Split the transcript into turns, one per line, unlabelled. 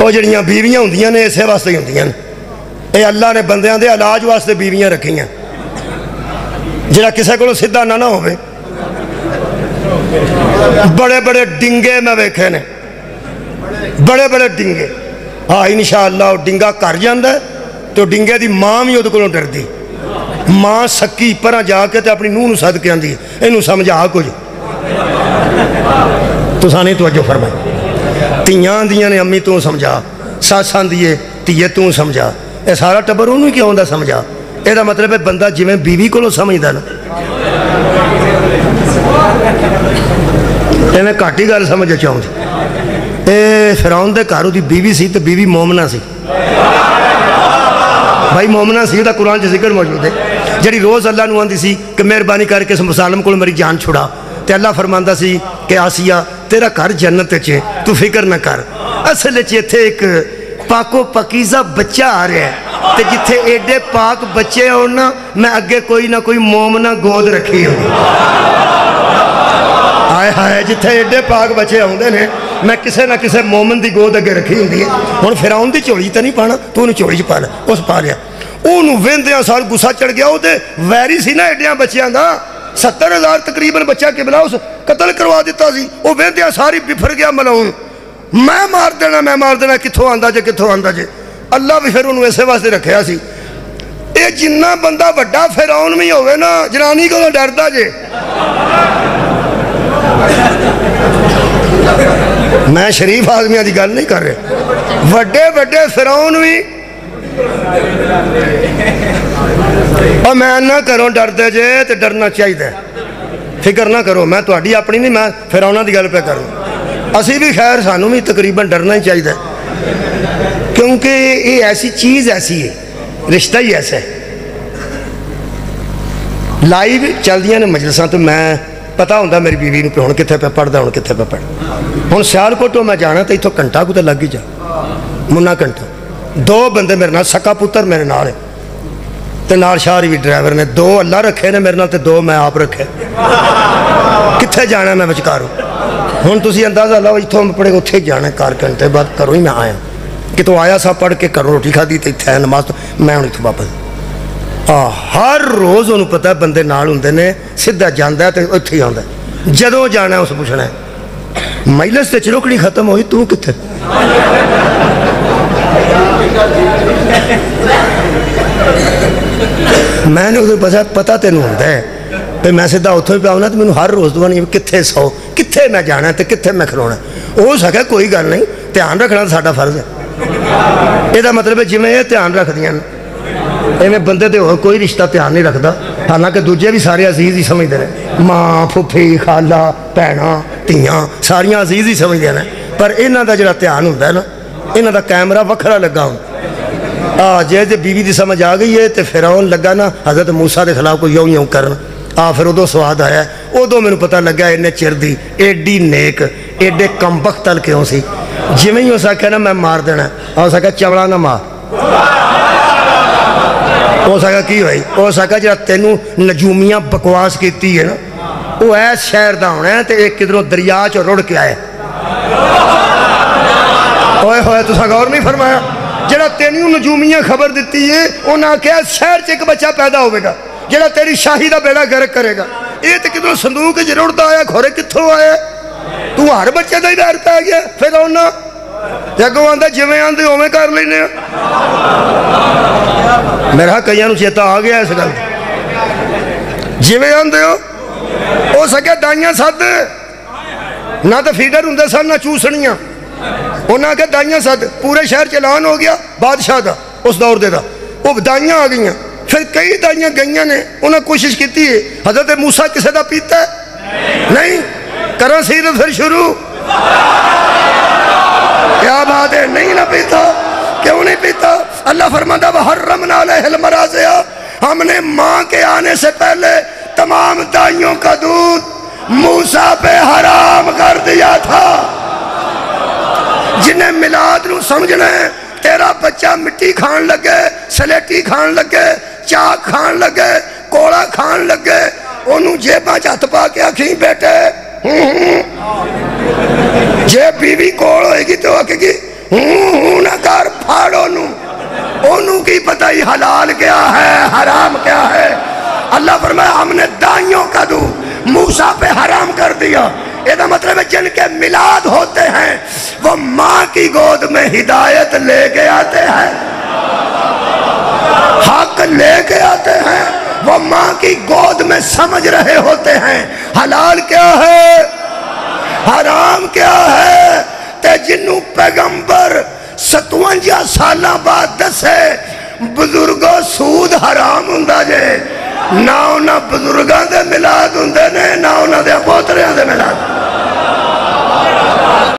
وہ جڑیاں بیویاں ہوندیاں نے اسے واسطے ہی ہوندیاں نے. اے اللہ نے بندیاں دے علاج واسطے بیویاں رکھیاں جڑا کسے کو سیدھا نہ ہوئے. بڑے بڑے ڈنگے میں ویکھے نے, بڑے بڑے ڈنگے. ہاں انشاءاللہ وہ ڈنگا کر جاندہ ہے تو ڈنگے دی ماں بھی وہ ڈر دی. ماں سکی پرہ جا کے تے اپنی نونو صد کے آندھی انہوں سمجھا کچھ تو سانی توجہ فرمائے. تیاں دیاں نے امی تو سمجھا, ساسان دیئے تیئے تو سمجھا. اے سارا ٹبر انہوں کیا ہوندہ سمجھا. اے دا مطلب ہے بندہ جی میں بیوی کو لو سمجھدا نا اے میں کاٹی گال سمجھے چاہوں دی. اے فرعون دے کارو دی بیوی سی تو بیوی مومنہ سی. بھائی مومنہ سی دا قرآن سے ذکر موجود ہے جڑی روز اللہ نو آندی سی کہ مہربانی کر کے مسالم کو میری جان چھڑا. تے اللہ فرماندہ سی کہ آسیہ تیرا گھر جنت چے تو فکر نہ کر. اصل چے تھے ایک پاکو پکیزہ بچہ آ رہا ہے تے جتھے ایڈے پاک بچے ہونا میں اگے کوئی نہ کوئی مومنہ گود رکھی ہوں. آئے ہائے جتھے ایڈے پاک بچے ہوندے نے میں کسے نہ کسے مومن دی گود اگے رکھی ہوں دی ہے. ہون فرعون دی چوڑی تا نہیں پانا تو انہوں چوڑی پا لیا اس پا لیا. انہوں ویندیاں سال گسا چڑھ گیا ہو دے ویری سی نا ایڈیاں بچیاں دا 70,000 تقریباً بچہ کے بلا اس قتل کروا دیتا سی. وہ ویندیاں ساری بفر گیا ملعون. میں مار دینا کتھوں آندہ جے کتھوں آندہ جے. اللہ بھی پھر انہوں ایسے واسطے رکھیا سی. اے جنہ بندہ بڑا فرعون میں ہوئے نا جنانی کو ڈردا جے. میں شریف آدمیاں دی گل نہیں کر رہے. وڈے وڈے فرعون بھی اور میں نہ کروں ڈر دے جے تے ڈرنا چاہی دے. فکر نہ کرو میں تو اڈی اپنی نہیں میں فرعونہ دی گل پہ کروں. اسی بھی خیر سانوں بھی تقریباً ڈرنا ہی چاہی دے کیونکہ یہ ایسی چیز ایسی ہے, رشتہ ہی ایسا ہے. لائیو چل دیاں نے مجلساں تو میں پتہ ہوندہ میری بیوی نے پہ ہون کتھے پہ پڑھدا ہون کتھے پہ پڑھ. ہون سیال کو تو میں جانا تو اتھو کنٹا کو تو لگ ہی جا منہ کنٹا. 2 بندے میرے نال سکا پتر میرے نال ہے تے نال شاہری بھی ڈرائیور نے. 2 اللہ رکھے نے میرے نال تے 2 میں آپ رکھے. کتھے جانا میں بچکاروں. ہون تسی اندازہ لاؤ اتھو میں پڑھے اتھے جانا 4 گھنٹے بعد کرو ہی میں آیا کہ تو آیا سا پڑھ کے کرو روٹی کھا دی تے اتھے نماز تو میں ہوں اتھو واپس. ہر روز انہوں پتہ ہے بندے نال ہوندے نے سدھا جاندہ ہے تے اتھے ہی آندہ ہے. جدوں جانا ہے اس پوچھنا ہے مجلس تے چروکڑی ختم ہوئی تو کتھے. میں نے ادھر پتہ تینوں ہوندہ ہے پہ میں سدھا اتھو ہی پہ آؤنا تو میں ہر روز دعا نہیں کتھے سو کتھے میں جانا ہے تے کتھے میں کھلونا ہے. ہو سکے کوئی گل نہیں دھیان رکھنا تو ساڈا فرض ہے. یہ دا مطلب ہے جی میں یہ دھیان رکھ دیاں ایویں بندے تے کوئی رشتہ دھیان نہیں رکھدا. حالانکہ دوجے بھی سارے عزیز ہی سمجھتے ہیں. ماں پھپھی خالہ بھیناں تیاں ساریاں عزیز ہی سمجھتے ہیں پر انہاں دا جڑا دھیان ہوندا ہے نا انہاں دا کیمرہ وکھرا لگا ہوں. جے بیوی دی سمجھ آ گئی ہے تے فرعون لگا نا حضرت موسیٰ دے خلاف کو یوں کرنا. پھر ادو سواد آیا ادو میں پتہ لگا انہیں چر دی ایڈی نیک ایڈے کم بختل کیوں سی. جی میں ہی ہو سکیا نا میں مار دینا ہو سکا چوڑا نہ مار ہو سکا کی ہوئی ہو سکا جا تینوں نجومیاں بکواس کیتی ہے نا وہ ایس شہر دا ہونا ہے تے ایک کدھروں دریا چو رڑ کے آئے. ہوئے ہوئے تو غور نہیں فرمایا جڑا تینوں نجومیاں خبر دیتی ہے انہاں کہا شہر چ ایک بچہ پیدا ہوئے گا جڑا تیری شاہی دا بیڑا گرک کرے گا. یہ تو کدھروں صندوق جڑ دا آیا کھورے کتھوں آیا تو ہر بچے دا ہی بیر پہ گیا پھر ہونا جگہ آندہ جویں آندے ہومیں کر لینے. میرا کئیاں نو چیتا آ گیا اس گل جویں آندے ہو سکے دائیاں ساتھ نہ تو فیڈر ہوندے سن نہ چوسنیاں. انہاں کہ دائیاں ساتھ پورے شہر چلان ہو گیا بادشاہ دا اس دور دے دا وہ دائیاں آ گئیاں. پھر کئی دائیاں گئیاں نے انہاں کوشش کیتی ہے حضرت موسیٰ کسے دا پیتا ہے نہیں کرن سیرت پھر شروع کیا بات ہے نہیں نہ پیتا کیوں نہیں پیتا. اللہ فرماتا وحرمنا علیہ المراضع ہم نے ماں کے آنے سے پہلے تمام دائیوں کا دودھ موسیٰ پہ حرام کر دیا تھا. جنہیں میلاد نو سمجھنا ہے تیرا بچہ مٹی کھان لگے سلیٹی کھان لگے چاک کھان لگے کوڑا کھان لگے انہوں جیباں چاہت پا کے آکھیں بیٹے جے بیوی کوڑ ہوئے گی تو آکھے گی ہوں نہ کر پھاڑو نو انہوں کی پتہ ہی حلال کیا ہے حرام کیا ہے۔ اللہ فرمایا ہم نے دائیوں کا دودھ موسیٰ پہ حرام کر دیا۔ یہ مطلب ہے جن کے میلاد ہوتے ہیں وہ ماں کی گود میں ہدایت لے کے آتے ہیں، حق لے کے آتے ہیں، وہ ماں کی گود میں سمجھ رہے ہوتے ہیں حلال کیا ہے حرام کیا ہے۔ تے جنوں پیغمبر 57 سالہ بعد دسے بزرگوں سود حرام ہوندا جے، نہ انہاں بزرگاں دے میلاد ہوندے نے نہ انہاں دے پوتریاں دے میلاد۔